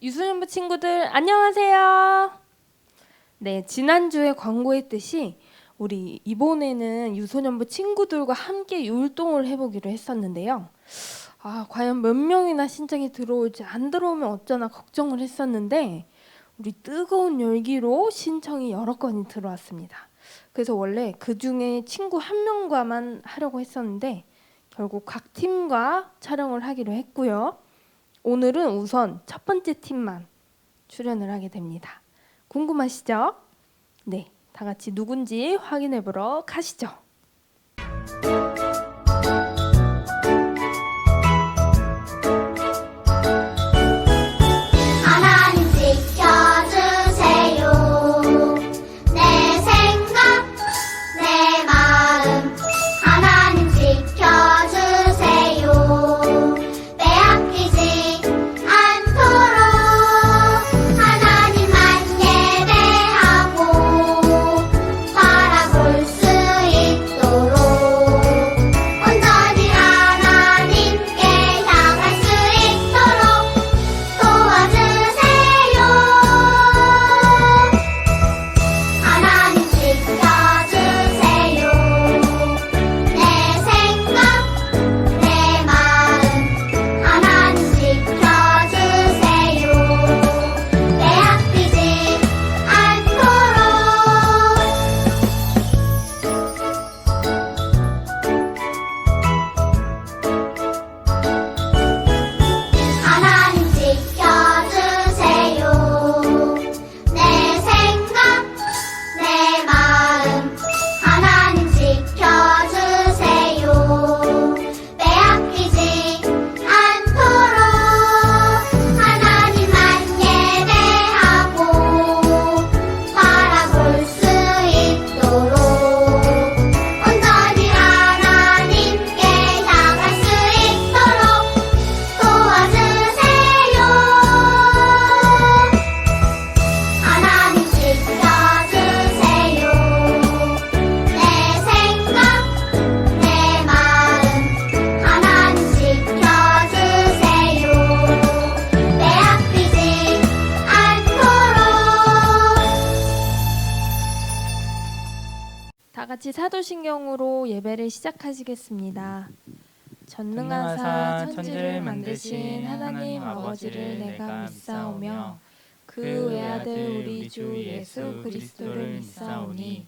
유소년부 친구들 안녕하세요. 네, 지난주에 광고했듯이 우리 이번에는 유소년부 친구들과 함께 율동을 해보기로 했었는데요. 과연 몇 명이나 신청이 들어올지 안 들어오면 어쩌나 걱정을 했었는데 우리 뜨거운 열기로 신청이 여러 건이 들어왔습니다. 그래서 원래 그 중에 친구 한 명과만 하려고 했었는데 결국 각 팀과 촬영을 하기로 했고요. 오늘은 우선 첫 번째 팀만 출연을 하게 됩니다. 궁금하시죠? 네, 다 같이 누군지 확인해 보러 가시죠. 하나님 지켜주세요. 내 생각, 내 마음 하나님 지켜주세요. 빼앗기지 않도록 하나님만 예배하고 바라볼 수 있도록 온전히 하나님께 향할 수 있도록 도와주세요. 하나님 지켜주세요. 내 생각, 내 마음 하나님 지켜주세요. 빼앗기지 않도록 하나님 지켜주세요. 내 생각, 내 마음 하나님 지켜주세요. 빼앗기지 않도록 하나님만 예배하고 바라볼 수 있도록 온전히 하나님께 향할 수 있도록 도와주세요. 하나님 지켜주세요. 내 생각, 내 마음 하나님 지켜주세요. 빼앗기지 않도록 다 같이 사도신경으로 예배를 시작하시겠습니다. 전능하사 천지를 만드신 하나님 아버지를 내가 믿사오며 그 외아들 우리 주 예수 그리스도를 믿사오니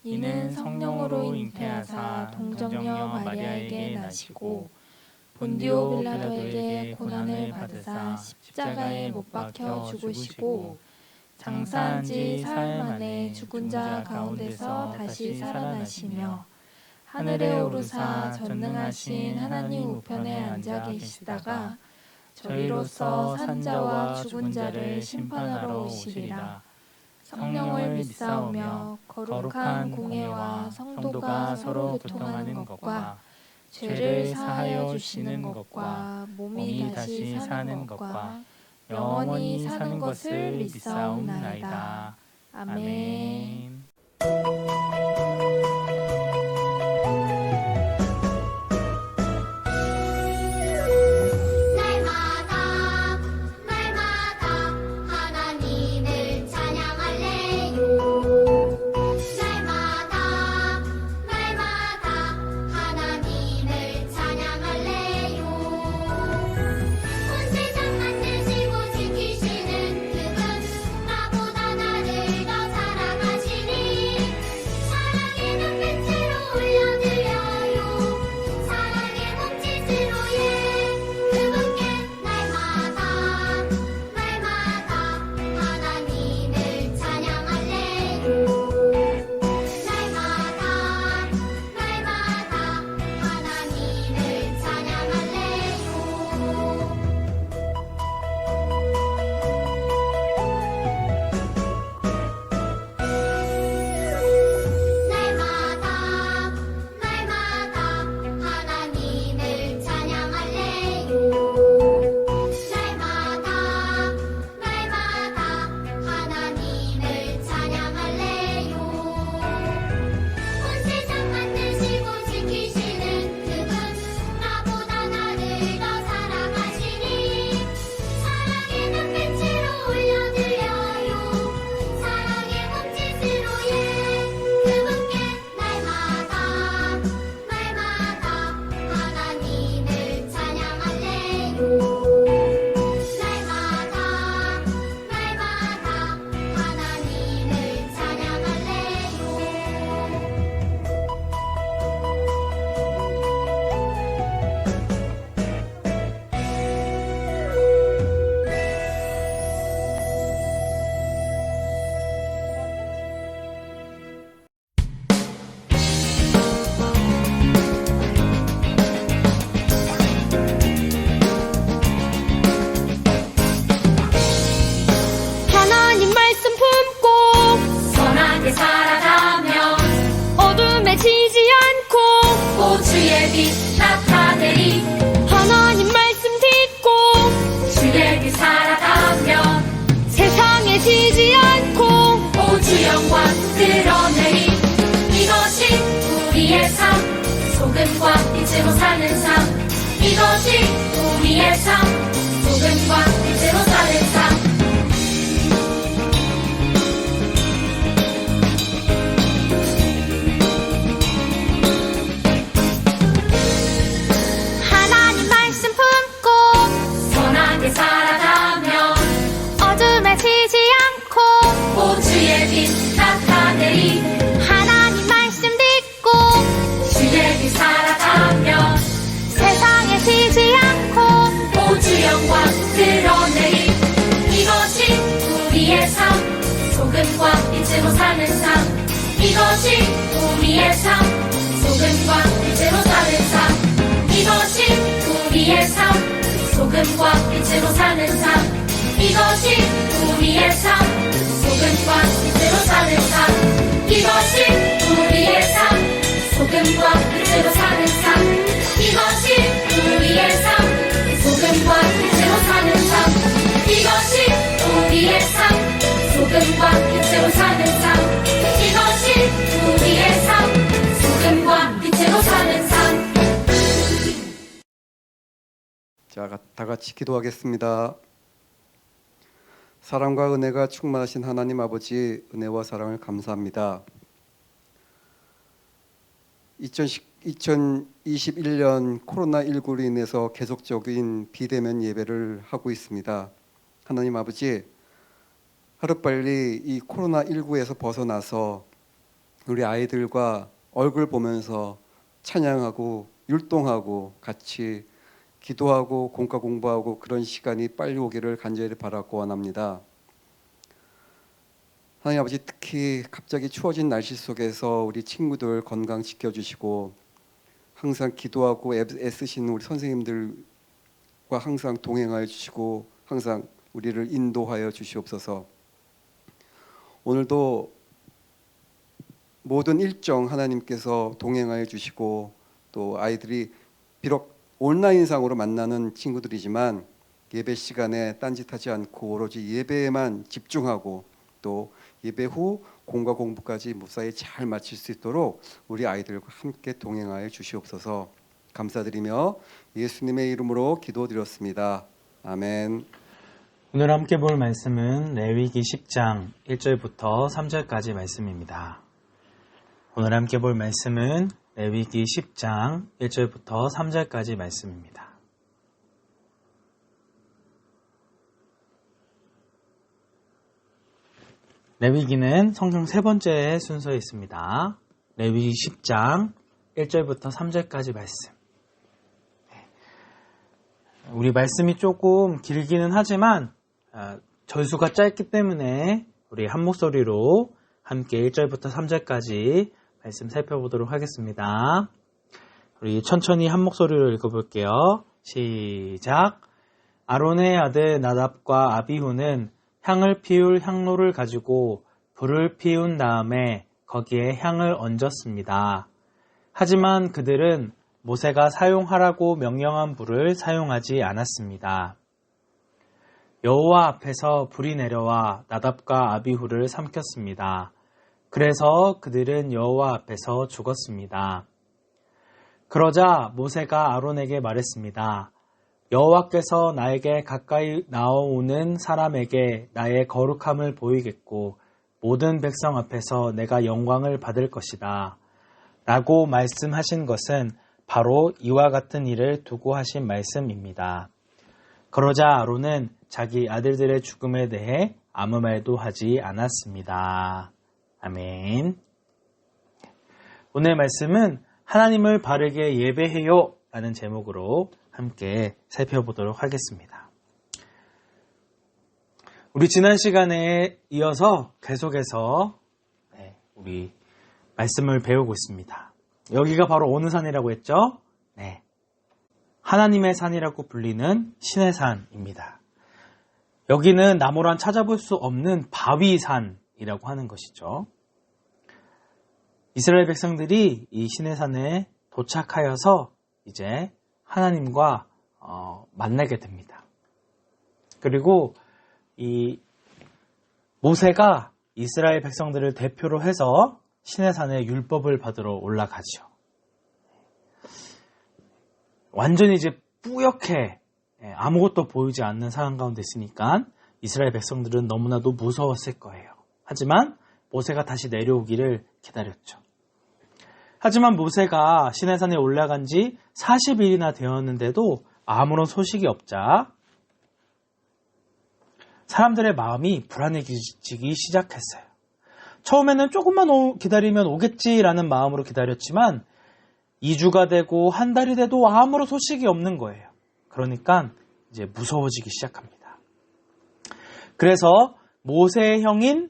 이는 성령으로 잉태하사 동정녀 마리아에게 나시고 본디오 빌라도에게 고난을 받으사 십자가에 못 박혀 죽으시고 장사한 지 사흘 만에 죽은 자 가운데서 다시 살아나시며 하늘에 오르사 전능하신 하나님 우편에 앉아 계시다가 저리로서 산 자와 죽은 자를 심판하러 오시리라. 성령을 믿사오며 거룩한 공예와 성도가 서로 교통하는 것과 죄를 사하여 주시는 것과 몸이 다시 사는 것과 영원히 사는 것을 믿사옵나이다. 아멘. 날마다 날마다 하나님을 찬양할래요. 날마다 날마다 하나님을 찬양할래요. 온 세상 만드시고 지키시는 그분 나보다 나를 더 사랑하시니 빛으로 사는 삶 이것이 우리의 삶 소금과 빛으로 사는 삶 하나님 말씀 품고 선하게 살아가며 어둠에 지지 않고 보주의 빛 나타내리 하나님 말씀 듣고 주의 빛 살아가며 세상에 지지 않고 보주 영광 드러내리 이것이 우리의 삶 소금과 빛으로 사는 삶 이것이 우리의 삶 소금과 빛으로 사는 삶 이것이 우리의 삶 소금과 빛으로 사는 삶 이것이 우리의 삶 소금과 빛으로 사는 삶 이것이 우리의 삶 소금과 빛으로 사는 삶 이것이 우리의 삶 소금과 빛으로 사는 삶 이것이 우리의 삶 소금과 빛으로 사는 삶 이것이 우리의 삶 소금과 빛으로 사는 삶 자, 다 같이 기도하겠습니다. 사랑과 은혜가 충만하신 하나님 아버지, 은혜와 사랑을 감사합니다. 2021년 코로나19로 인해서 계속적인 비대면 예배를 하고 있습니다. 하나님 아버지, 하루빨리 이 코로나19에서 벗어나서 우리 아이들과 얼굴 보면서 찬양하고 율동하고 같이 기도하고 공과 공부하고 그런 시간이 빨리 오기를 간절히 바라고 원합니다. 하나님 아버지, 특히 갑자기 추워진 날씨 속에서 우리 친구들 건강 지켜주시고 항상 기도하고 애쓰시는 우리 선생님들과 항상 동행하여 주시고 항상 우리를 인도하여 주시옵소서. 오늘도 모든 일정 하나님께서 동행하여 주시고 또 아이들이 비록 온라인상으로 만나는 친구들이지만 예배 시간에 딴짓하지 않고 오로지 예배에만 집중하고 또 예배 후 공과 공부까지 무사히 잘 마칠 수 있도록 우리 아이들과 함께 동행하여 주시옵소서. 감사드리며 예수님의 이름으로 기도드렸습니다. 아멘. 오늘 함께 볼 말씀은 레위기 10장 1절부터 3절까지 말씀입니다. 오늘 함께 볼 말씀은 레위기 10장 1절부터 3절까지 말씀입니다. 레위기는 성경 세 번째 순서에 있습니다. 레위기 10장 1절부터 3절까지 말씀. 우리 말씀이 조금 길기는 하지만 절수가 짧기 때문에 우리 한 목소리로 함께 1절부터 3절까지 말씀 살펴보도록 하겠습니다. 우리 천천히 한 목소리로 읽어볼게요. 시작. 아론의 아들 나답과 아비후는 향을 피울 향로를 가지고 불을 피운 다음에 거기에 향을 얹었습니다. 하지만 그들은 모세가 사용하라고 명령한 불을 사용하지 않았습니다. 여호와 앞에서 불이 내려와 나답과 아비후를 삼켰습니다. 그래서 그들은 여호와 앞에서 죽었습니다. 그러자 모세가 아론에게 말했습니다. 여호와께서 나에게 가까이 나오는 사람에게 나의 거룩함을 보이겠고 모든 백성 앞에서 내가 영광을 받을 것이다. 라고 말씀하신 것은 바로 이와 같은 일을 두고 하신 말씀입니다. 그러자 아론은 자기 아들들의 죽음에 대해 아무 말도 하지 않았습니다. 아멘. 오늘 말씀은 하나님을 바르게 예배해요 라는 제목으로 함께 살펴보도록 하겠습니다. 우리 지난 시간에 이어서 계속해서 우리 말씀을 배우고 있습니다. 여기가 바로 어느 산이라고 했죠? 네, 하나님의 산이라고 불리는 신의 산입니다. 여기는 나무란 찾아볼 수 없는 바위산이라고 하는 것이죠. 이스라엘 백성들이 이 신의 산에 도착하여서 이제 하나님과 만나게 됩니다. 그리고 이 모세가 이스라엘 백성들을 대표로 해서 신의 산에 율법을 받으러 올라가죠. 완전히 이제 뿌옇게 아무것도 보이지 않는 상황 가운데 있으니까 이스라엘 백성들은 너무나도 무서웠을 거예요. 하지만 모세가 다시 내려오기를 기다렸죠. 하지만 모세가 시내산에 올라간 지 40일이나 되었는데도 아무런 소식이 없자 사람들의 마음이 불안해지기 시작했어요. 처음에는 조금만 기다리면 오겠지라는 마음으로 기다렸지만 2주가 되고 한 달이 돼도 아무런 소식이 없는 거예요. 그러니까 이제 무서워지기 시작합니다. 그래서 모세의 형인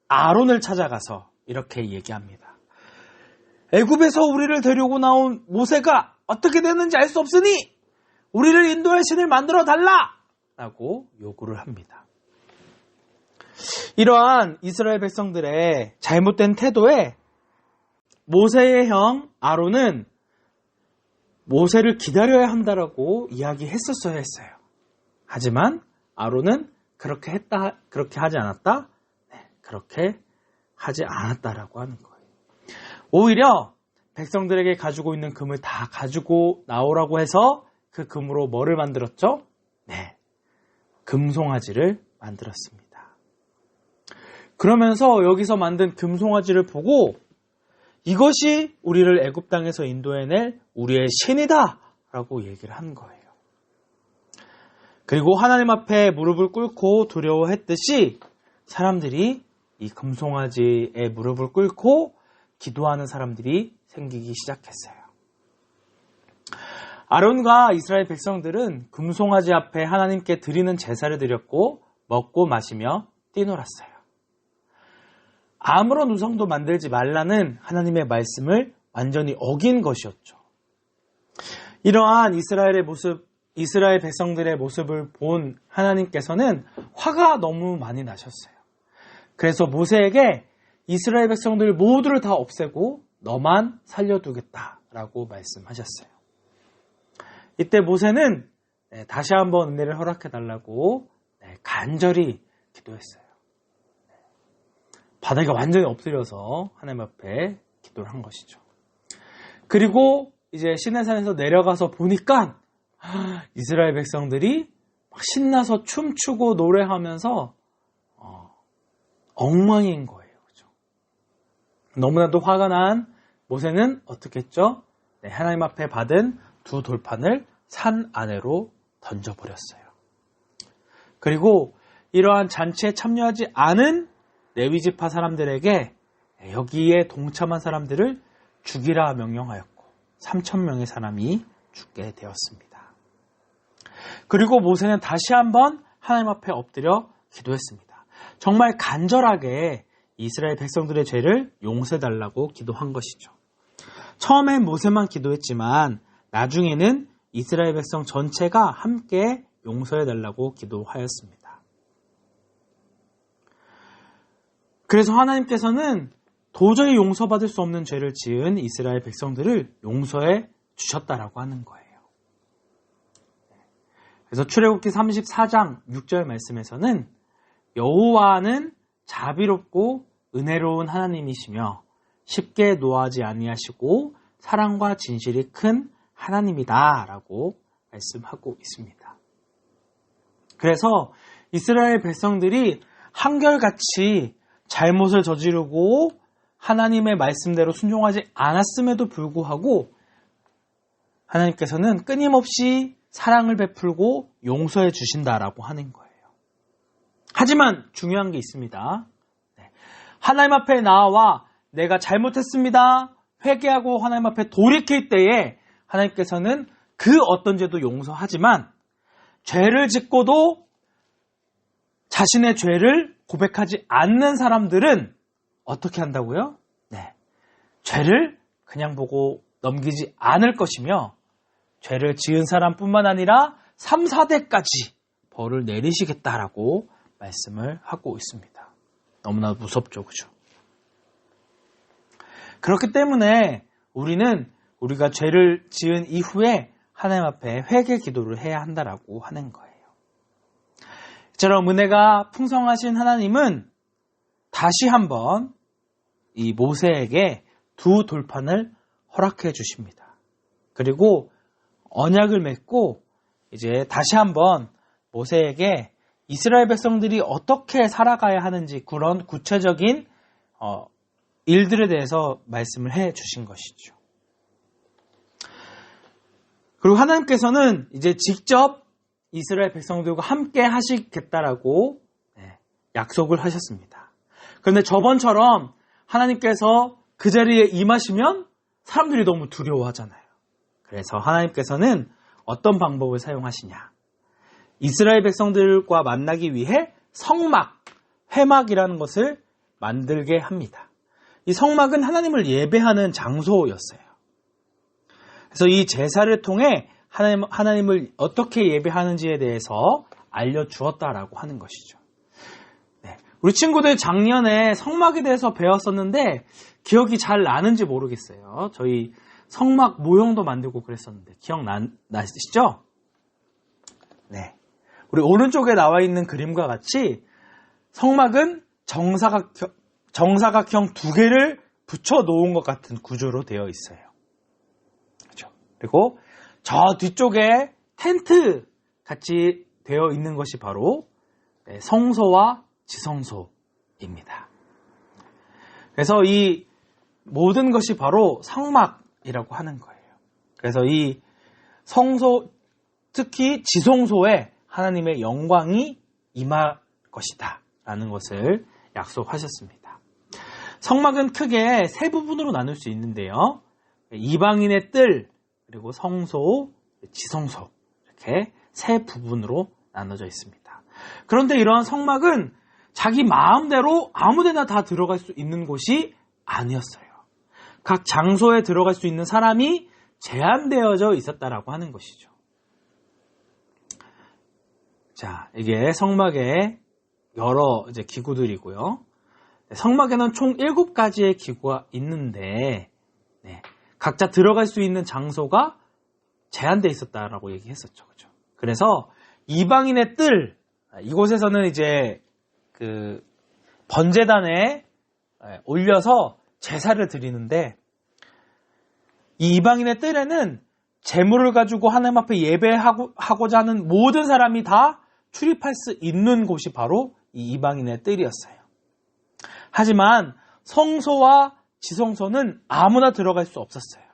아론을 찾아가서 이렇게 얘기합니다. 애굽에서 우리를 데리고 나온 모세가 어떻게 됐는지 알 수 없으니 우리를 인도할 신을 만들어 달라! 라고 요구를 합니다. 이러한 이스라엘 백성들의 잘못된 태도에 모세의 형 아론은 모세를 기다려야 한다라고 이야기했었어야 했어요. 하지만 아론은 그렇게 하지 않았다? 네, 그렇게 하지 않았다라고 하는 거예요. 오히려 백성들에게 가지고 있는 금을 다 가지고 나오라고 해서 그 금으로 뭐를 만들었죠? 네, 금송아지를 만들었습니다. 그러면서 여기서 만든 금송아지를 보고 이것이 우리를 애굽 땅에서 인도해낼 우리의 신이다 라고 얘기를 한 거예요. 그리고 하나님 앞에 무릎을 꿇고 두려워했듯이 사람들이 이 금송아지의 무릎을 꿇고 기도하는 사람들이 생기기 시작했어요. 아론과 이스라엘 백성들은 금송아지 앞에 하나님께 드리는 제사를 드렸고 먹고 마시며 뛰놀았어요. 아무런 우상도 만들지 말라는 하나님의 말씀을 완전히 어긴 것이었죠. 이러한 이스라엘 백성들의 모습을 본 하나님께서는 화가 너무 많이 나셨어요. 그래서 모세에게 이스라엘 백성들 모두를 다 없애고 너만 살려두겠다라고 말씀하셨어요. 이때 모세는 다시 한번 은혜를 허락해달라고 간절히 기도했어요. 바닥에 완전히 엎드려서 하나님 앞에 기도를 한 것이죠. 그리고 이제 시내산에서 내려가서 보니까 이스라엘 백성들이 막 신나서 춤추고 노래하면서 엉망인 거예요. 그렇죠? 너무나도 화가 난 모세는 어떻게 했죠? 네, 하나님 앞에 받은 2 돌판을 산 아래로 던져버렸어요. 그리고 이러한 잔치에 참여하지 않은 레위지파 사람들에게 여기에 동참한 사람들을 죽이라 명령하였고 3,000명의 사람이 죽게 되었습니다. 그리고 모세는 다시 한번 하나님 앞에 엎드려 기도했습니다. 정말 간절하게 이스라엘 백성들의 죄를 용서해달라고 기도한 것이죠. 처음엔 모세만 기도했지만 나중에는 이스라엘 백성 전체가 함께 용서해달라고 기도하였습니다. 그래서 하나님께서는 도저히 용서받을 수 없는 죄를 지은 이스라엘 백성들을 용서해 주셨다라고 하는 거예요. 그래서 출애굽기 34장 6절 말씀에서는 여호와는 자비롭고 은혜로운 하나님이시며 쉽게 노하지 아니하시고 사랑과 진실이 큰 하나님이다 라고 말씀하고 있습니다. 그래서 이스라엘 백성들이 한결같이 잘못을 저지르고 하나님의 말씀대로 순종하지 않았음에도 불구하고 하나님께서는 끊임없이 사랑을 베풀고 용서해 주신다라고 하는 거예요. 하지만 중요한 게 있습니다. 하나님 앞에 나와 내가 잘못했습니다. 회개하고 하나님 앞에 돌이킬 때에 하나님께서는 그 어떤 죄도 용서하지만 죄를 짓고도 자신의 죄를 고백하지 않는 사람들은 어떻게 한다고요? 네, 죄를 그냥 보고 넘기지 않을 것이며 죄를 지은 사람뿐만 아니라 3, 4대까지 벌을 내리시겠다라고 말씀을 하고 있습니다. 너무나 무섭죠, 그죠? 그렇기 때문에 우리가 죄를 지은 이후에 하나님 앞에 회개 기도를 해야 한다라고 하는 거예요. 이처럼 은혜가 풍성하신 하나님은 다시 한번 이 모세에게 2 돌판을 허락해 주십니다. 그리고 언약을 맺고 이제 다시 한번 모세에게 이스라엘 백성들이 어떻게 살아가야 하는지 그런 구체적인 일들에 대해서 말씀을 해 주신 것이죠. 그리고 하나님께서는 이제 직접 이스라엘 백성들과 함께 하시겠다라고 약속을 하셨습니다. 그런데 저번처럼 하나님께서 그 자리에 임하시면 사람들이 너무 두려워하잖아요. 그래서 하나님께서는 어떤 방법을 사용하시냐? 이스라엘 백성들과 만나기 위해 성막, 회막이라는 것을 만들게 합니다. 이 성막은 하나님을 예배하는 장소였어요. 그래서 이 제사를 통해 하나님을 어떻게 예배하는지에 대해서 알려주었다라고 하는 것이죠. 네. 우리 친구들 작년에 성막에 대해서 배웠었는데 기억이 잘 나는지 모르겠어요. 저희 성막 모형도 만들고 그랬었는데 기억나시죠? 네. 우리 오른쪽에 나와 있는 그림과 같이 성막은 정사각형 두 개를 붙여 놓은 것 같은 구조로 되어 있어요. 그렇죠? 그리고 저 뒤쪽에 텐트 같이 되어 있는 것이 바로 성소와 지성소입니다. 그래서 이 모든 것이 바로 성막이라고 하는 거예요. 그래서 이 성소, 특히 지성소에 하나님의 영광이 임할 것이다 라는 것을 약속하셨습니다. 성막은 크게 세 부분으로 나눌 수 있는데요. 이방인의 뜰, 그리고 성소, 지성소 이렇게 세 부분으로 나눠져 있습니다. 그런데 이러한 성막은 자기 마음대로 아무데나 다 들어갈 수 있는 곳이 아니었어요. 각 장소에 들어갈 수 있는 사람이 제한되어져 있었다라고 하는 것이죠. 자, 이게 성막의 여러 이제 기구들이고요. 성막에는 총 7가지의 기구가 있는데 각자 들어갈 수 있는 장소가 제한되어 있었다라고 얘기했었죠. 그렇죠? 그래서 이방인의 뜰, 이곳에서는 이제 그 번제단에 올려서 제사를 드리는데 이 이방인의 뜰에는 제물을 가지고 하나님 앞에 예배하고자 하는 모든 사람이 다 출입할 수 있는 곳이 바로 이 이방인의 뜰이었어요. 하지만 성소와 지성소는 아무나 들어갈 수 없었어요.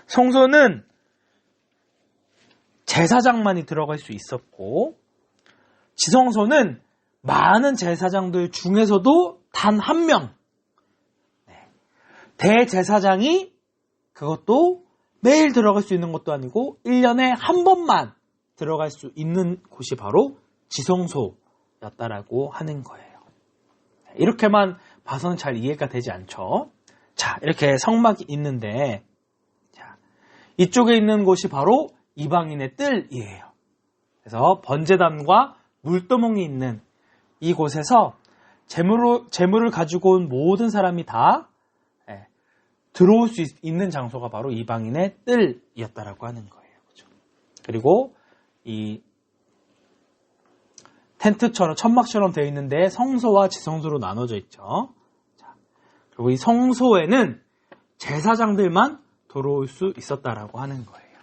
성소는 제사장만이 들어갈 수 있었고 지성소는 많은 제사장들 중에서도 단 한 명, 대제사장이 그것도 매일 들어갈 수 있는 것도 아니고 1년에 한 번만 들어갈 수 있는 곳이 바로 지성소였다라고 하는 거예요. 이렇게만 봐서는 잘 이해가 되지 않죠. 자, 이렇게 성막이 있는데 자, 이쪽에 있는 곳이 바로 이방인의 뜰이에요. 그래서 번제단과 물두멍이 있는 이곳에서 제물을 가지고 온 모든 사람이 다 들어올 수 있는 장소가 바로 이방인의 뜰이었다라고 하는 거예요. 그렇죠? 그리고 이 텐트처럼 천막처럼 되어 있는데 성소와 지성소로 나눠져 있죠. 자, 그리고 이 성소에는 제사장들만 들어올 수 있었다라고 하는 거예요.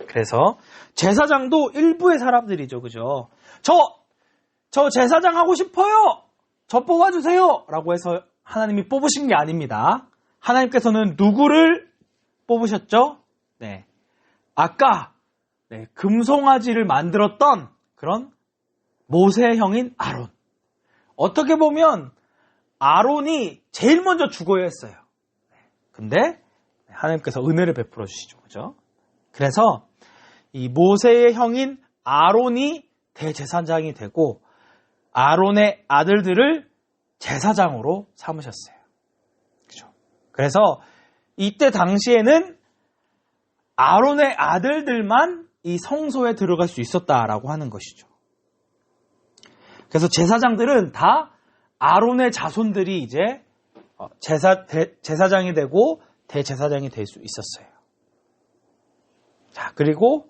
그래서 제사장도 일부의 사람들이죠. 그죠? 저 제사장 하고 싶어요! 저 뽑아주세요! 라고 해서 하나님이 뽑으신 게 아닙니다. 하나님께서는 누구를 뽑으셨죠? 네. 아까 금송아지를 만들었던 그런 모세의 형인 아론. 어떻게 보면 아론이 제일 먼저 죽어야 했어요. 근데 하나님께서 은혜를 베풀어 주시죠. 그죠? 그래서 이 모세의 형인 아론이 대제사장이 되고 아론의 아들들을 제사장으로 삼으셨어요. 그죠? 그래서 이때 당시에는 아론의 아들들만 이 성소에 들어갈 수 있었다라고 하는 것이죠. 그래서 제사장들은 다 아론의 자손들이 이제 제사장이 되고 대제사장이 될 수 있었어요. 자, 그리고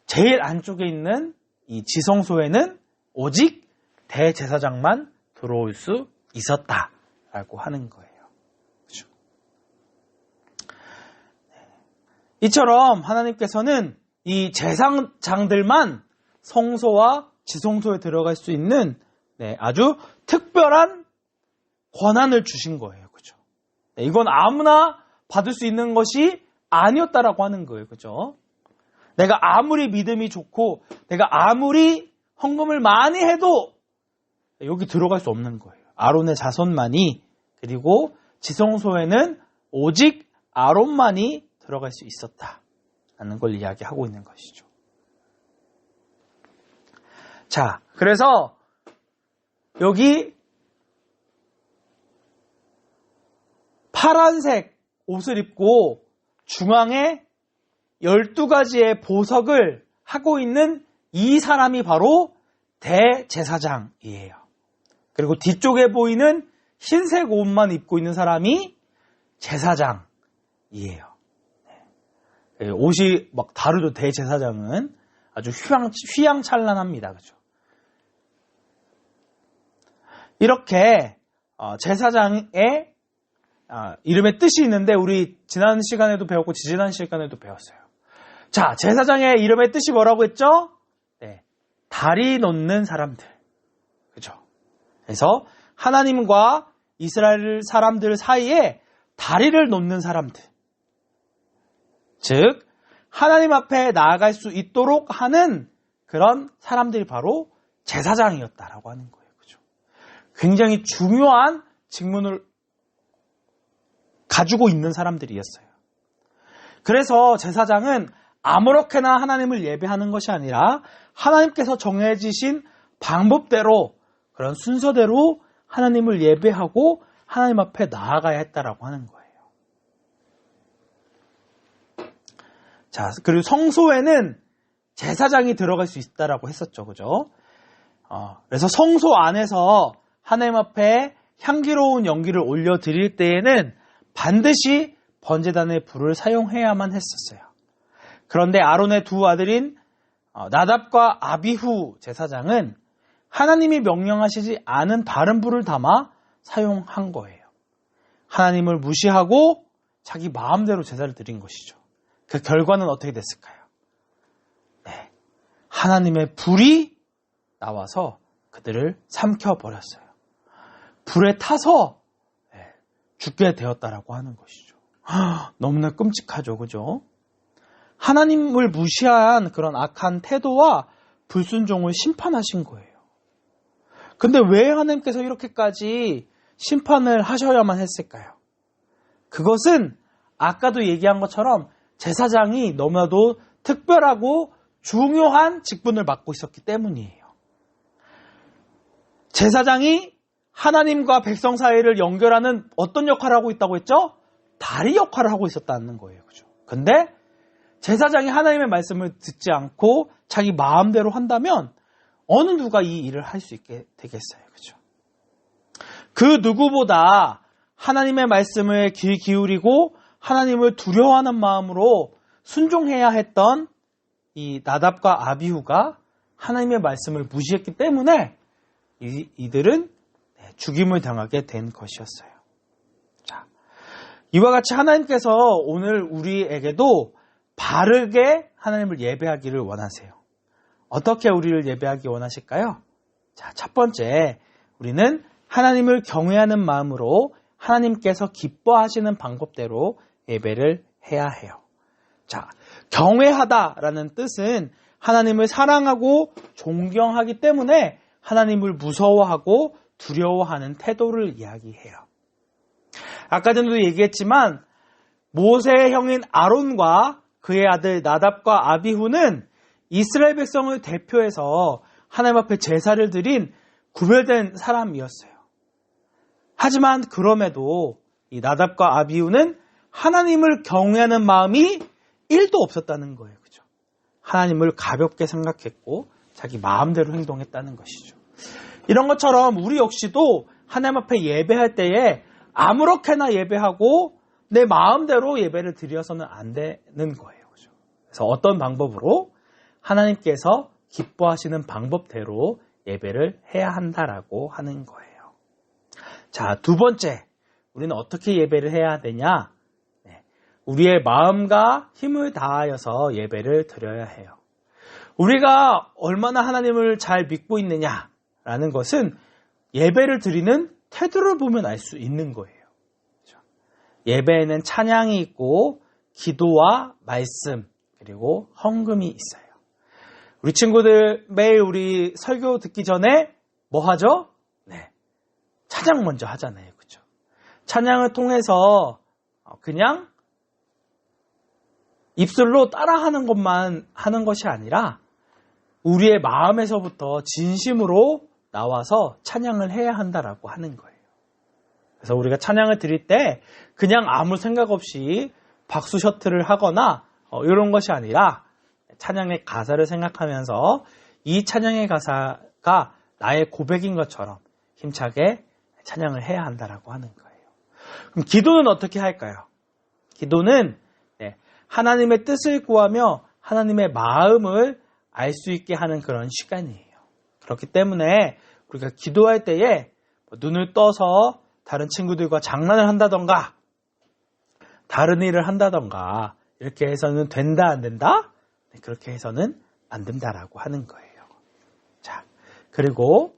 제일 안쪽에 있는 이 지성소에는 오직 대제사장만 들어올 수 있었다라고 하는 거예요. 그렇죠? 이처럼 하나님께서는 이 제사장들만 성소와 지성소에 들어갈 수 있는 아주 특별한 권한을 주신 거예요. 그죠? 이건 아무나 받을 수 있는 것이 아니었다라고 하는 거예요. 그죠? 내가 아무리 믿음이 좋고 내가 아무리 헌금을 많이 해도 여기 들어갈 수 없는 거예요. 아론의 자손만이, 그리고 지성소에는 오직 아론만이 들어갈 수 있었다라는 걸 이야기하고 있는 것이죠. 자, 그래서 여기 파란색 옷을 입고 중앙에 12가지의 보석을 하고 있는 이 사람이 바로 대제사장이에요. 그리고 뒤쪽에 보이는 흰색 옷만 입고 있는 사람이 제사장이에요. 옷이 막 다르죠. 대제사장은 아주 휘황찬란합니다. 그죠? 이렇게 제사장의 이름의 뜻이 있는데 우리 지난 시간에도 배웠고 지지난 시간에도 배웠어요. 자, 제사장의 이름의 뜻이 뭐라고 했죠? 다리 놓는 사람들. 그죠? 그래서 하나님과 이스라엘 사람들 사이에 다리를 놓는 사람들. 즉, 하나님 앞에 나아갈 수 있도록 하는 그런 사람들이 바로 제사장이었다라고 하는 거예요. 그죠? 굉장히 중요한 직분을 가지고 있는 사람들이었어요. 그래서 제사장은 아무렇게나 하나님을 예배하는 것이 아니라 하나님께서 정해지신 방법대로, 그런 순서대로 하나님을 예배하고 하나님 앞에 나아가야 했다라고 하는 거예요. 자, 그리고 성소에는 제사장이 들어갈 수 있다라고 했었죠. 그죠? 그래서 성소 안에서 하나님 앞에 향기로운 연기를 올려드릴 때에는 반드시 번제단의 불을 사용해야만 했었어요. 그런데 아론의 두 아들인 나답과 아비후 제사장은 하나님이 명령하시지 않은 다른 불을 담아 사용한 거예요. 하나님을 무시하고 자기 마음대로 제사를 드린 것이죠. 그 결과는 어떻게 됐을까요? 하나님의 불이 나와서 그들을 삼켜버렸어요. 불에 타서 죽게 되었다라고 하는 것이죠. 너무나 끔찍하죠. 그죠? 하나님을 무시한 그런 악한 태도와 불순종을 심판하신 거예요. 근데 왜 하나님께서 이렇게까지 심판을 하셔야만 했을까요? 그것은 아까도 얘기한 것처럼 제사장이 너무나도 특별하고 중요한 직분을 맡고 있었기 때문이에요. 제사장이 하나님과 백성 사이를 연결하는 어떤 역할을 하고 있다고 했죠? 다리 역할을 하고 있었다는 거예요. 그죠? 근데 제사장이 하나님의 말씀을 듣지 않고 자기 마음대로 한다면 어느 누가 이 일을 할 수 있게 되겠어요. 그죠? 그 누구보다 하나님의 말씀을 귀 기울이고 하나님을 두려워하는 마음으로 순종해야 했던 이 나답과 아비후가 하나님의 말씀을 무시했기 때문에 이들은 죽임을 당하게 된 것이었어요. 자, 이와 같이 하나님께서 오늘 우리에게도 바르게 하나님을 예배하기를 원하세요. 어떻게 우리를 예배하기 원하실까요? 자, 첫 번째, 우리는 하나님을 경외하는 마음으로 하나님께서 기뻐하시는 방법대로 예배를 해야 해요. 자, 경외하다라는 뜻은 하나님을 사랑하고 존경하기 때문에 하나님을 무서워하고 두려워하는 태도를 이야기해요. 아까 전에도 얘기했지만 모세의 형인 아론과 그의 아들 나답과 아비후는 이스라엘 백성을 대표해서 하나님 앞에 제사를 드린 구별된 사람이었어요. 하지만 그럼에도 이 나답과 아비후는 하나님을 경외하는 마음이 1도 없었다는 거예요. 그죠? 하나님을 가볍게 생각했고 자기 마음대로 행동했다는 것이죠. 이런 것처럼 우리 역시도 하나님 앞에 예배할 때에 아무렇게나 예배하고 내 마음대로 예배를 드려서는 안 되는 거예요. 그죠? 그래서 어떤 방법으로 하나님께서 기뻐하시는 방법대로 예배를 해야 한다라고 하는 거예요. 자, 두 번째, 우리는 어떻게 예배를 해야 되냐? 우리의 마음과 힘을 다하여서 예배를 드려야 해요. 우리가 얼마나 하나님을 잘 믿고 있느냐라는 것은 예배를 드리는 태도를 보면 알 수 있는 거예요. 예배에는 찬양이 있고 기도와 말씀 그리고 헌금이 있어요. 우리 친구들 매일 우리 설교 듣기 전에 뭐 하죠? 네, 찬양 먼저 하잖아요. 그렇죠? 찬양을 통해서 그냥 입술로 따라하는 것만 하는 것이 아니라 우리의 마음에서부터 진심으로 나와서 찬양을 해야 한다라고 하는 거예요. 그래서 우리가 찬양을 드릴 때 그냥 아무 생각 없이 박수 셔틀을 하거나 이런 것이 아니라 찬양의 가사를 생각하면서 이 찬양의 가사가 나의 고백인 것처럼 힘차게 찬양을 해야 한다라고 하는 거예요. 그럼 기도는 어떻게 할까요? 기도는 하나님의 뜻을 구하며 하나님의 마음을 알 수 있게 하는 그런 시간이에요. 그렇기 때문에 우리가 기도할 때에 눈을 떠서 다른 친구들과 장난을 한다던가 다른 일을 한다던가 이렇게 해서는 된다 안 된다? 그렇게 해서는 안 된다라고 하는 거예요. 자, 그리고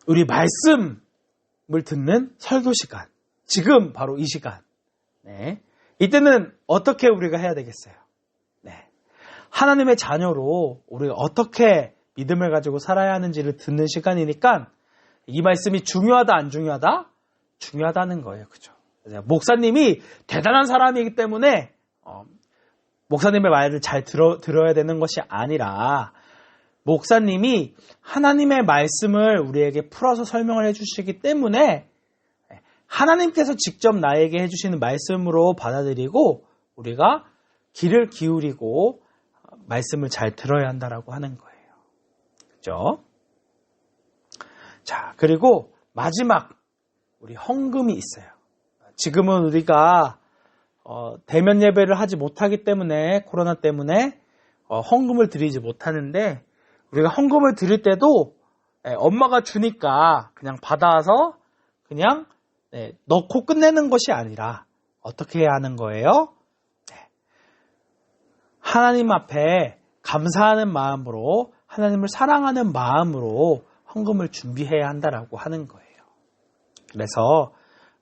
우리 말씀을 듣는 설교 시간, 지금 바로 이 시간. 네. 이때는 어떻게 우리가 해야 되겠어요? 네. 하나님의 자녀로 우리가 어떻게 믿음을 가지고 살아야 하는지를 듣는 시간이니까 이 말씀이 중요하다 안 중요하다? 중요하다는 거예요. 그죠? 목사님이 대단한 사람이기 때문에 목사님의 말을 잘 들어야 되는 것이 아니라 목사님이 하나님의 말씀을 우리에게 풀어서 설명을 해주시기 때문에 하나님께서 직접 나에게 해주시는 말씀으로 받아들이고 우리가 귀를 기울이고 말씀을 잘 들어야 한다라고 하는 거예요. 그죠? 자, 그리고 마지막 우리 헌금이 있어요. 지금은 우리가 대면 예배를 하지 못하기 때문에 코로나 때문에 헌금을 드리지 못하는데 우리가 헌금을 드릴 때도 엄마가 주니까 그냥 받아서 그냥 넣고 끝내는 것이 아니라 어떻게 해야 하는 거예요? 하나님 앞에 감사하는 마음으로 하나님을 사랑하는 마음으로 헌금을 준비해야 한다라고 하는 거예요. 그래서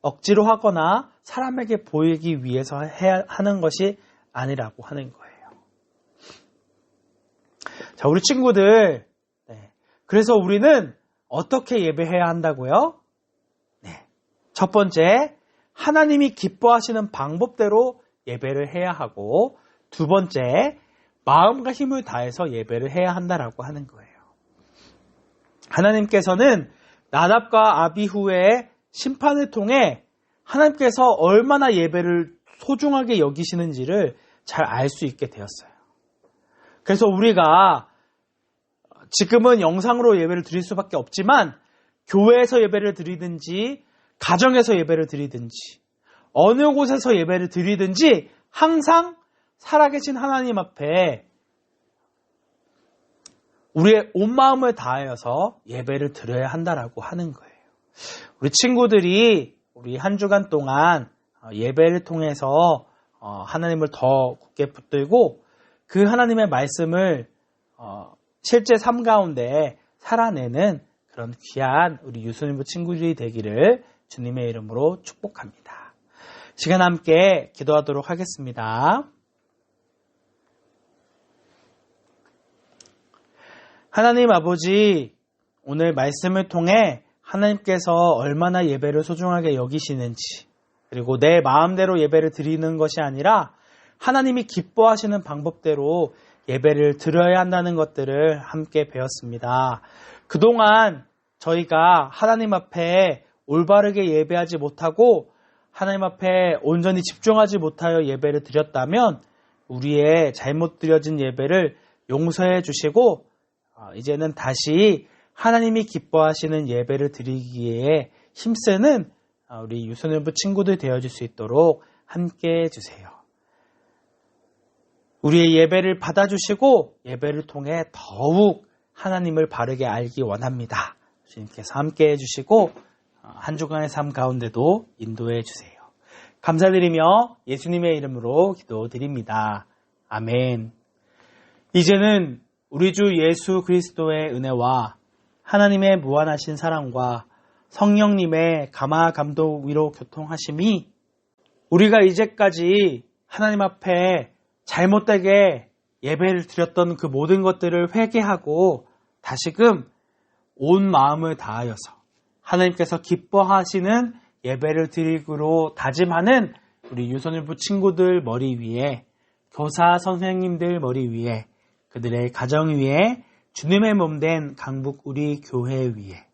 억지로 하거나 사람에게 보이기 위해서 해야 하는 것이 아니라고 하는 거예요. 자, 우리 친구들, 그래서 우리는 어떻게 예배해야 한다고요? 첫 번째, 하나님이 기뻐하시는 방법대로 예배를 해야 하고, 두 번째, 마음과 힘을 다해서 예배를 해야 한다라고 하는 거예요. 하나님께서는 나답과 아비후의 심판을 통해 하나님께서 얼마나 예배를 소중하게 여기시는지를 잘 알 수 있게 되었어요. 그래서 우리가 지금은 영상으로 예배를 드릴 수밖에 없지만 교회에서 예배를 드리든지 가정에서 예배를 드리든지 어느 곳에서 예배를 드리든지 항상 살아계신 하나님 앞에 우리의 온 마음을 다하여서 예배를 드려야 한다라고 하는 거예요. 우리 친구들이 우리 한 주간 동안 예배를 통해서 하나님을 더 굳게 붙들고 그 하나님의 말씀을 실제 삶 가운데 살아내는 그런 귀한 우리 유소년부 친구들이 되기를 주님의 이름으로 축복합니다. 시간 함께 기도하도록 하겠습니다. 하나님 아버지, 오늘 말씀을 통해 하나님께서 얼마나 예배를 소중하게 여기시는지, 그리고 내 마음대로 예배를 드리는 것이 아니라 하나님이 기뻐하시는 방법대로 예배를 드려야 한다는 것들을 함께 배웠습니다. 그동안 저희가 하나님 앞에 올바르게 예배하지 못하고 하나님 앞에 온전히 집중하지 못하여 예배를 드렸다면 우리의 잘못 드려진 예배를 용서해 주시고 이제는 다시 하나님이 기뻐하시는 예배를 드리기에 힘쓰는 우리 유소년부 친구들 되어줄 수 있도록 함께 해주세요. 우리의 예배를 받아주시고 예배를 통해 더욱 하나님을 바르게 알기 원합니다. 주님께서 함께 해주시고 한 주간의 삶 가운데도 인도해 주세요. 감사드리며 예수님의 이름으로 기도드립니다. 아멘. 이제는 우리 주 예수 그리스도의 은혜와 하나님의 무한하신 사랑과 성령님의 감화 감독 위로 교통하심이 우리가 이제까지 하나님 앞에 잘못되게 예배를 드렸던 그 모든 것들을 회개하고 다시금 온 마음을 다하여서 하나님께서 기뻐하시는 예배를 드리기로 다짐하는 우리 유선일부 친구들 머리 위에, 교사 선생님들 머리 위에, 그들의 가정 위에, 주님의 몸된 강북 우리 교회 위에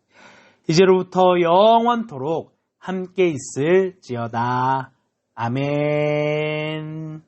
이제로부터 영원토록 함께 있을지어다. 아멘.